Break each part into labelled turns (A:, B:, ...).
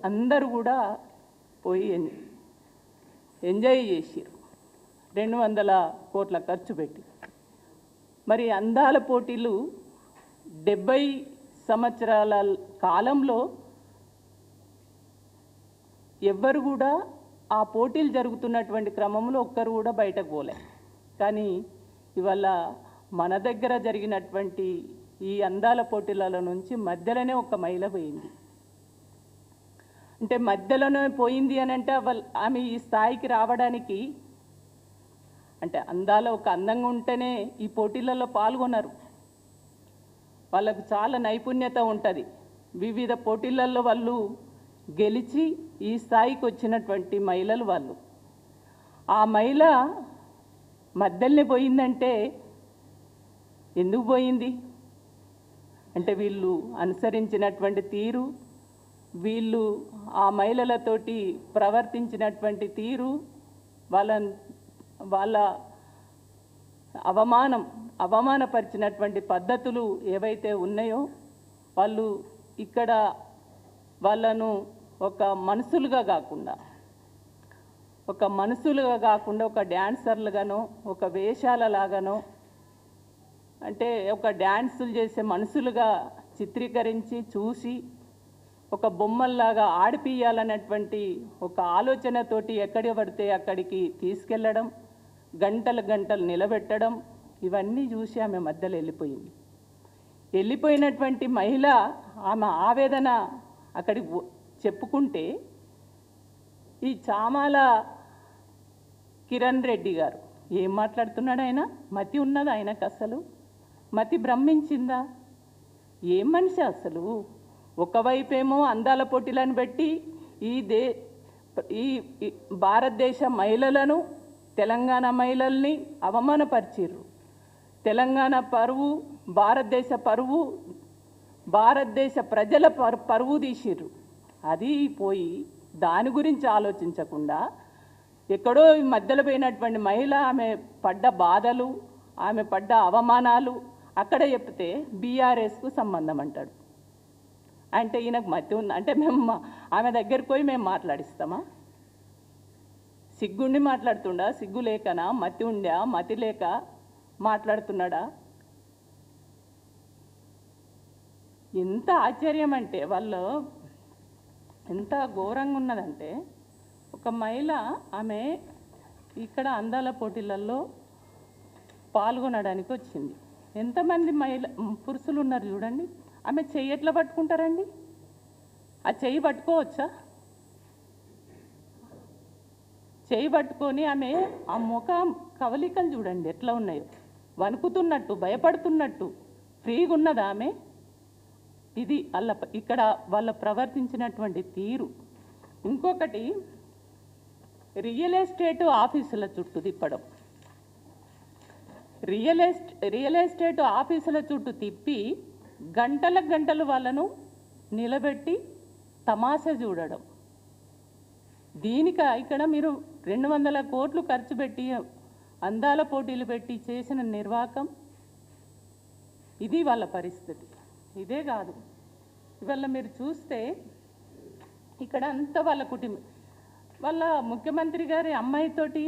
A: అందరూ కూడా పోయి ఎంజాయ్ చేసిరు 200 కోట్ల ఖర్చు పెట్టి. మరి అందాల పోటీలు 70 సంవత్సరాల కాలంలో ఎవ్వరు కూడా ఆ పోటీలు జరుగుతున్నటువంటి క్రమంలో ఒక్కరు కూడా బయటకు పోలే. కానీ ఇవాళ మన దగ్గర జరిగినటువంటి ఈ అందాల పోటీల నుంచి మధ్యలోనే ఒక మహిళ పోయింది. అంటే మధ్యలోనే పోయింది అని అంటే ఆమె ఈ స్థాయికి రావడానికి అంటే అందాల ఒక అందంగా ఉంటేనే ఈ పోటీలలో పాల్గొన్నారు. వాళ్ళకు చాలా నైపుణ్యత ఉంటుంది. వివిధ పోటీలలో వాళ్ళు గెలిచి ఈ స్థాయికి వచ్చినటువంటి మహిళలు వాళ్ళు. ఆ మహిళ మధ్యలోనే పోయిందంటే ఎందుకు పోయింది అంటే వీళ్ళు అనుసరించినటువంటి తీరు, వీళ్ళు ఆ మహిళలతోటి ప్రవర్తించినటువంటి తీరు, వాళ్ళ అవమానపరిచినటువంటి పద్ధతులు ఏవైతే ఉన్నాయో వాళ్ళు ఇక్కడ వాళ్ళను ఒక మనుషులుగా కాకుండా ఒక డ్యాన్సర్లుగానో ఒక వేషాలలాగానో అంటే ఒక డ్యాన్సులు చేసే మనుషులుగా చిత్రీకరించి చూసి ఒక బొమ్మల్లాగా ఆడిపియాలన్నటువంటి ఒక ఆలోచనతోటి ఎక్కడి పడితే అక్కడికి తీసుకెళ్ళడం, గంటలు నిలబెట్టడం, ఇవన్నీ చూసి ఆమె మధ్యలో వెళ్ళిపోయినటువంటి మహిళ ఆమె ఆవేదన అక్కడికి చెప్పుకుంటే ఈ చామాల కిరణ్ రెడ్డి గారు ఏం మాట్లాడుతున్నాడు? ఆయన మతి ఉన్నదా? ఆయనకు అసలు మతి బ్రహ్మించిందా? ఏం మనిషి అసలు? ఒకవైపేమో అందాల పోటీలను పెట్టి ఈ భారతదేశ మహిళలను, తెలంగాణ మహిళల్ని అవమానపరిచిర్రు. తెలంగాణ పరువు, భారతదేశ పరువు, భారతదేశ ప్రజల పరువు తీసిర్రు. అది పోయి దాని గురించి ఆలోచించకుండా ఎక్కడో మధ్యలో పోయినటువంటి మహిళ ఆమె పడ్డ బాధలు, ఆమె పడ్డ అవమానాలు అక్కడ చెప్తే బీఆర్ఎస్కు సంబంధం అంటాడు. అంటే ఈయనకు మతి ఉంది అంటే మేము ఆమె దగ్గరికి పోయి మేము మాట్లాడిస్తామా? సిగ్గుండి మాట్లాడుతుండా? సిగ్గు లేకనా? మతి ఉండా? మతి లేక మాట్లాడుతున్నాడా? ఎంత ఆశ్చర్యం అంటే వాళ్ళు ఎంత ఘోరంగా ఉన్నదంటే ఒక మహిళ ఆమె ఇక్కడ అందాల పోటీలలో పాల్గొనడానికి వచ్చింది. ఎంతమంది పురుషులు ఉన్నారు చూడండి. ఆమె చెయ్యి ఎట్లా పట్టుకుంటారండి? ఆ చెయ్యి పట్టుకోవచ్చా? చెయ్యి పట్టుకొని ఆమె ఆ ముఖం కవలికలు చూడండి ఎట్లా ఉన్నాయో, వణుకుతున్నట్టు, భయపడుతున్నట్టు, ఫ్రీగా ఉన్నదా ఆమె? ఇది ఇక్కడ వాళ్ళ ప్రవర్తించినటువంటి తీరు. ఇంకొకటి రియల్ ఎస్టేట్ ఆఫీసుల చుట్టూ తిప్పడం. రియల్ ఎస్టేట్ ఆఫీసుల చుట్టూ తిప్పి గంటలు వాళ్ళను నిలబెట్టి తమాషా చూడడం. ఇక్కడ మీరు 200 కోట్లు ఖర్చు పెట్టి అందాల పోటీలు పెట్టి చేసిన నిర్వాకం ఇది వాళ్ళ పరిస్థితి. ఇదే కాదు, ఇవాళ మీరు చూస్తే ఇక్కడ అంతా వాళ్ళ కుటుంబం, వాళ్ళ ముఖ్యమంత్రి గారి అమ్మాయితోటి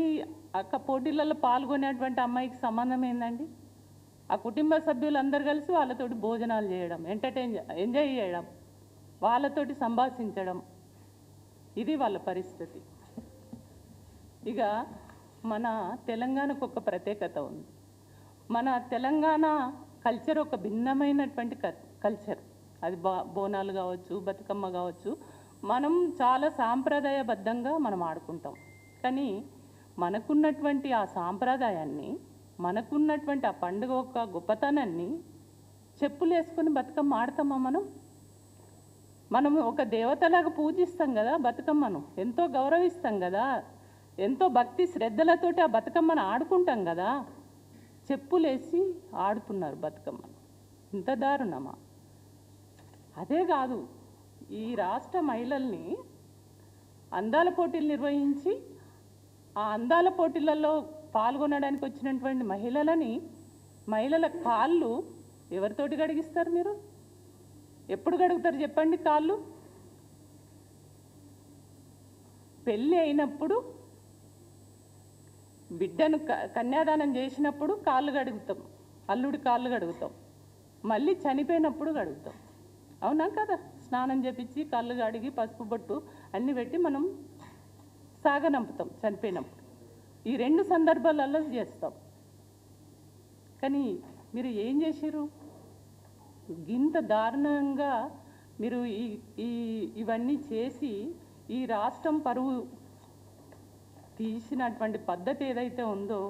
A: పోటీలలో పాల్గొనేటువంటి అమ్మాయికి సంబంధం ఏందండి? ఆ కుటుంబ సభ్యులందరూ కలిసి వాళ్ళతోటి భోజనాలు చేయడం, ఎంజాయ్ చేయడం, వాళ్ళతోటి సంభాషించడం, ఇది వాళ్ళ పరిస్థితి. ఇక మన తెలంగాణకు ఒక ప్రత్యేకత ఉంది. మన తెలంగాణ కల్చర్ ఒక భిన్నమైనటువంటి కల్చర్. అది బోనాలు కావచ్చు, బతుకమ్మ కావచ్చు, మనం చాలా సాంప్రదాయబద్ధంగా మనం ఆడుకుంటాం. కానీ మనకున్నటువంటి ఆ సాంప్రదాయాన్ని, మనకున్నటువంటి ఆ పండుగ యొక్క గొప్పతనాన్ని చెప్పులు వేసుకొని బతుకమ్మ ఆడతామా? మనం ఒక దేవతలాగా పూజిస్తాం కదా బతుకమ్మను, ఎంతో గౌరవిస్తాం కదా, ఎంతో భక్తి శ్రద్ధలతోటి ఆ బతుకమ్మను ఆడుకుంటాం కదా. చెప్పులేసి ఆడుతున్నారు బతుకమ్మను. ఇంత దారుణమా? అదే కాదు, ఈ రాష్ట్ర మహిళల్ని అందాల పోటీలు నిర్వహించి ఆ అందాల పోటీలలో పాల్గొనడానికి వచ్చినటువంటి మహిళల కాళ్ళు ఎవరితోటి గడిగిస్తారు? మీరు ఎప్పుడు గడుగుతారు చెప్పండి? కాళ్ళు పెళ్ళి అయినప్పుడు బిడ్డను కన్యాదానం చేసినప్పుడు కాళ్ళు కడుగుతాం, అల్లుడి కాళ్ళు కడుగుతాం, మళ్ళీ చనిపోయినప్పుడు కడుగుతాం. అవునా కదా? స్నానం చేపించి కళ్ళు కడిగి పసుపు బొట్టు అన్నీ పెట్టి మనం సాగనంపుతాం చనిపోయినప్పుడు. ఈ 2 సందర్భాలలో చేస్తాం. కానీ మీరు ఏం చేశారు? ఇంత దారుణంగా మీరు ఇవన్నీ చేసి ఈ రాష్ట్రం పరువు తీసినటువంటి పద్ధతి ఏదైతే ఉందో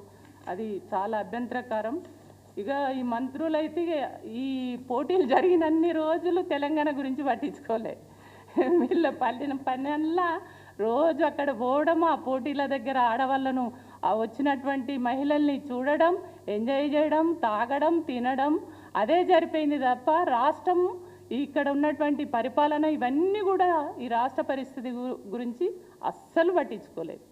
A: అది చాలా అభ్యంతరకరం. ఇక ఈ మంత్రులైతే ఈ పోటీలు జరిగినన్ని రోజులు తెలంగాణ గురించి పట్టించుకోలే. వీళ్ళ పనిలా రోజు అక్కడ పోవడం, ఆ పోటీల దగ్గర ఆడవాళ్ళను వచ్చినటువంటి మహిళల్ని చూడడం, ఎంజాయ్ చేయడం, తాగడం, తినడం, అదే జరిపోయింది తప్ప రాష్ట్రం ఇక్కడ ఉన్నటువంటి పరిపాలన ఇవన్నీ కూడా ఈ రాష్ట్ర పరిస్థితి గురించి అస్సలు పట్టించుకోలేదు.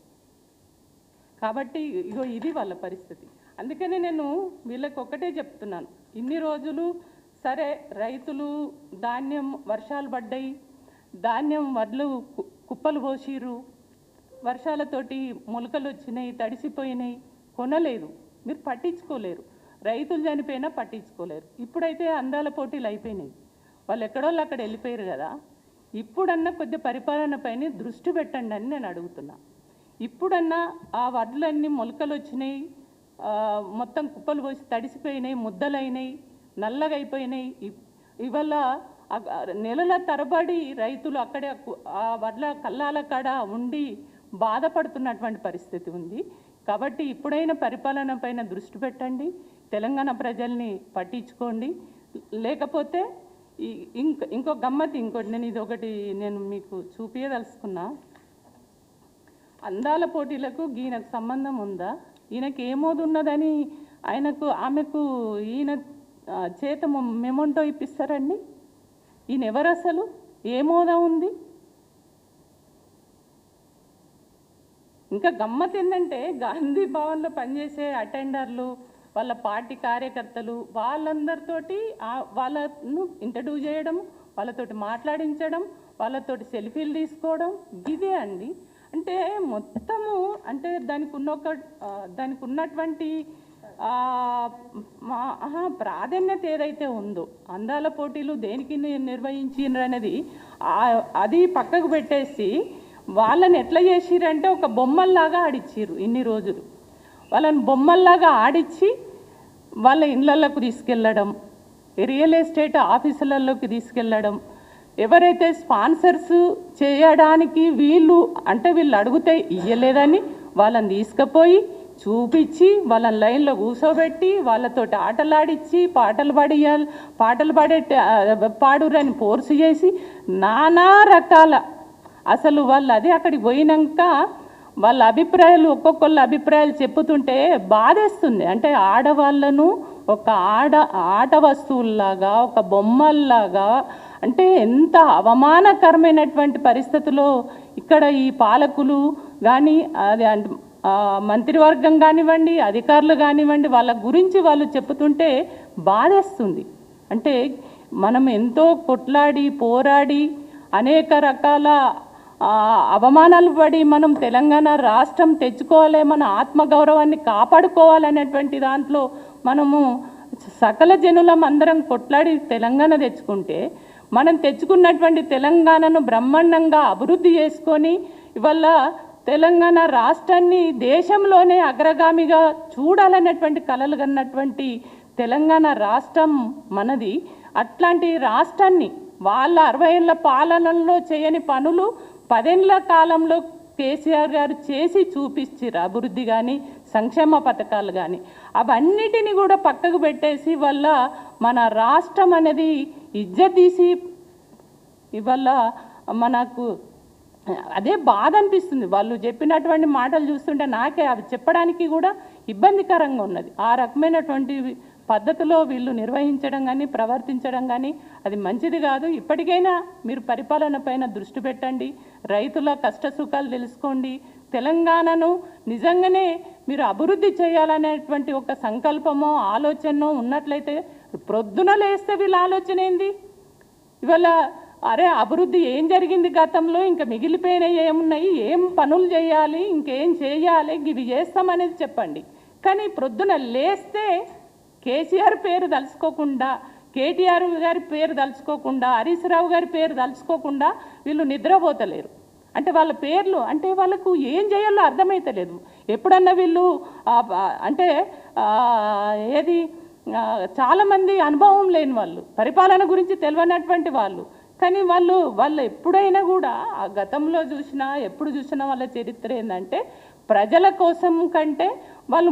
A: కాబట్టి ఇగో ఇది వాళ్ళ పరిస్థితి. అందుకని నేను వీళ్ళకి ఒక్కటే చెప్తున్నాను, ఇన్ని రోజులు సరే రైతులు ధాన్యం వర్షాలు పడ్డాయి, ధాన్యం వడ్లు కుప్పలు పోసిర్రు, వర్షాలతోటి మొలకలు వచ్చినాయి, తడిసిపోయినాయి, కొనలేదు, మీరు పట్టించుకోలేరు. రైతులు చనిపోయినా పట్టించుకోలేరు. ఇప్పుడైతే అందాల పోటీలు అయిపోయినాయి, వాళ్ళు ఎక్కడోళ్ళు అక్కడ వెళ్ళిపోయారు కదా. ఇప్పుడన్నా కొద్ది పరిపాలన పైన దృష్టి పెట్టండి అని నేను అడుగుతున్నా. ఇప్పుడన్నా ఆ వడ్లన్నీ మొలకలు వచ్చినాయి, మొత్తం కుప్పలు పోసి తడిసిపోయినాయి, ముద్దలైనాయి, నల్లగా అయిపోయినాయి. ఇవాళ నెలల తరబడి రైతులు అక్కడే ఆ వడ్ల కల్లాల కాడ ఉండి బాధపడుతున్నటువంటి పరిస్థితి ఉంది. కాబట్టి ఇప్పుడైనా పరిపాలన పైన దృష్టి పెట్టండి, తెలంగాణ ప్రజల్ని పట్టించుకోండి. లేకపోతే ఇంకో గమ్మతి, ఇంకోటి నేను మీకు చూపించదలుచుకున్నా. అందాల పోటీలకు ఈయనకు సంబంధం ఉందా? ఈయనకి ఏమోదు ఉన్నదని ఆమెకు ఈయన చేత మెమోంటో ఇప్పిస్తారండి? ఈయన ఎవరు అసలు? ఏమోదా ఉంది? ఇంకా గమ్మత్ ఏంటంటే గాంధీ భవన్లో పనిచేసే అటెండర్లు, వాళ్ళ పార్టీ కార్యకర్తలు, వాళ్ళందరితోటి వాళ్ళను ఇంటర్వ్యూ చేయడం, వాళ్ళతోటి మాట్లాడించడం, వాళ్ళతోటి సెల్ఫీలు తీసుకోవడం, ఇదే అండి. అంటే మొత్తము అంటే దానికి ఉన్నటువంటి ప్రాధాన్యత ఏదైతే ఉందో, అందాల పోటీలు దేనికి నిర్వహించిండ్రు అనేది అది పక్కకు పెట్టేసి వాళ్ళని ఎట్లా చేసిరంటే ఒక బొమ్మల్లాగా ఆడిచ్చిర్రు. ఇన్ని రోజులు వాళ్ళని బొమ్మల్లాగా ఆడిచ్చి వాళ్ళ ఇళ్ళకు తీసుకెళ్ళడం, రియల్ ఎస్టేట్ ఆఫీసులలోకి తీసుకెళ్ళడం, ఎవరైతే స్పాన్సర్స్ చేయడానికి వీళ్ళు అడిగితే ఇయ్యలేదని వాళ్ళని తీసుకుపోయి చూపించి వాళ్ళని లైన్లో కూర్చోబెట్టి వాళ్ళతోటి ఆటలాడిచ్చి పాటలు పాడురని ఫోర్స్ చేసి నానా రకాల అసలు వాళ్ళు అదే అక్కడికి పోయినాక వాళ్ళ అభిప్రాయాలు ఒక్కొక్కళ్ళ అభిప్రాయాలు చెప్పుతుంటే బాధేస్తుంది. అంటే ఆడవాళ్ళను ఒక ఆట వస్తువుల్లాగా, ఒక బొమ్మల్లాగా, అంటే ఎంత అవమానకరమైనటువంటి పరిస్థితుల్లో ఇక్కడ ఈ పాలకులు కానీ అది మంత్రివర్గం కానివ్వండి, అధికారులు కానివ్వండి, వాళ్ళ గురించి వాళ్ళు చెప్పుతుంటే బాధేస్తుంది. అంటే మనం ఎంతో కొట్లాడి పోరాడి అనేక రకాల అవమానాలు పడి మనం తెలంగాణ రాష్ట్రం తెచ్చుకోవాలి, మన ఆత్మగౌరవాన్ని కాపాడుకోవాలనేటువంటి దాంట్లో మనము సకల జనులం అందరం కొట్లాడి తెలంగాణ తెచ్చుకుంటే, మనం తెచ్చుకున్నటువంటి తెలంగాణను బ్రహ్మాండంగా అభివృద్ధి చేసుకొని ఇవాళ తెలంగాణ రాష్ట్రాన్ని దేశంలోనే అగ్రగామిగా చూడాలనేటువంటి కలలు కన్నటువంటి తెలంగాణ రాష్ట్రం మనది. అట్లాంటి రాష్ట్రాన్ని వాళ్ళ 60 ఏళ్ల పాలనలో చేయని పనులు 10 ఏళ్ల కాలంలో కేసీఆర్ గారు చేసి చూపించారు. అభివృద్ధి కానీ సంక్షేమ పథకాలు కానీ అవన్నిటిని కూడా పక్కకు పెట్టేసి వల్ల మన రాష్ట్రం అనేది ఇజ్జతీసి ఇవాళ మనకు అదే బాధ అనిపిస్తుంది. వాళ్ళు చెప్పినటువంటి మాటలు చూస్తుంటే నాకే అవి చెప్పడానికి కూడా ఇబ్బందికరంగా ఉన్నది. ఆ రకమైనటువంటి పద్ధతిలో వీళ్ళు నిర్వహించడం కానీ ప్రవర్తించడం కానీ అది మంచిది కాదు. ఇప్పటికైనా మీరు పరిపాలన పైన దృష్టి పెట్టండి, రైతుల కష్ట సుఖాలు తెలుసుకోండి, తెలంగాణను నిజంగానే మీరు అభివృద్ధి చేయాలనేటువంటి ఒక సంకల్పమో ఆలోచనో ఉన్నట్లయితే ప్రొద్దున లేస్తే వీళ్ళ ఆలోచన ఏంది? ఇవాళ అరే అభివృద్ధి ఏం జరిగింది గతంలో, ఇంకా మిగిలిపోయినవి ఏమున్నాయి, ఏం పనులు చేయాలి, ఇంకేం చేయాలి, ఇవి చేస్తామనేది చెప్పండి. కానీ ప్రొద్దున లేస్తే కేసీఆర్ పేరు తలుచుకోకుండా, కేటీఆర్ గారి పేరు తలుచుకోకుండా, హరీష్ రావు గారి పేరు తలుచుకోకుండా వీళ్ళు నిద్రపోతలేరు. అంటే వాళ్ళ పేర్లు అంటే వాళ్ళకు ఏం చేయాలో అర్థమైతలేదు. ఎప్పుడన్నా వీళ్ళు అంటే ఏది చాలామంది అనుభవం లేని వాళ్ళు, పరిపాలన గురించి తెలియనటువంటి వాళ్ళు, కానీ వాళ్ళు ఎప్పుడైనా కూడా ఆ గతంలో చూసినా ఎప్పుడు చూసినా వాళ్ళ చరిత్ర ఏంటంటే ప్రజల కోసం కంటే వాళ్ళు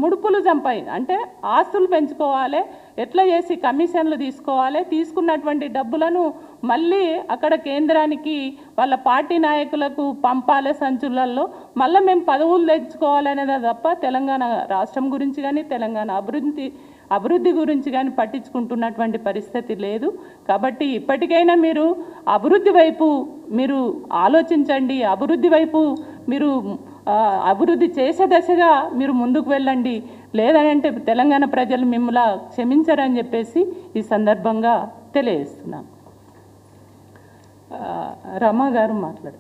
A: ముడుపులు అంటే ఆస్తులు పెంచుకోవాలి, ఎట్లా చేసి కమిషన్లు తీసుకోవాలి, తీసుకున్నటువంటి డబ్బులను మళ్ళీ అక్కడ కేంద్రానికి వాళ్ళ పార్టీ నాయకులకు పంపాలి సంచులలో, మళ్ళీ మేము పదవులు తెచ్చుకోవాలనేది తప్ప తెలంగాణ రాష్ట్రం గురించి కానీ తెలంగాణ అభివృద్ధి గురించి కానీ పట్టించుకుంటున్నటువంటి పరిస్థితి లేదు. కాబట్టి ఇప్పటికైనా మీరు అభివృద్ధి వైపు మీరు ఆలోచించండి, అభివృద్ధి వైపు మీరు అభివృద్ధి చేసే దశగా మీరు ముందుకు వెళ్ళండి. లేదంటే తెలంగాణ ప్రజలు మిమ్మల్ని క్షమించరని చెప్పేసి ఈ సందర్భంగా తెలియజేస్తున్నాను. రమ గారు మాట్లాడారు.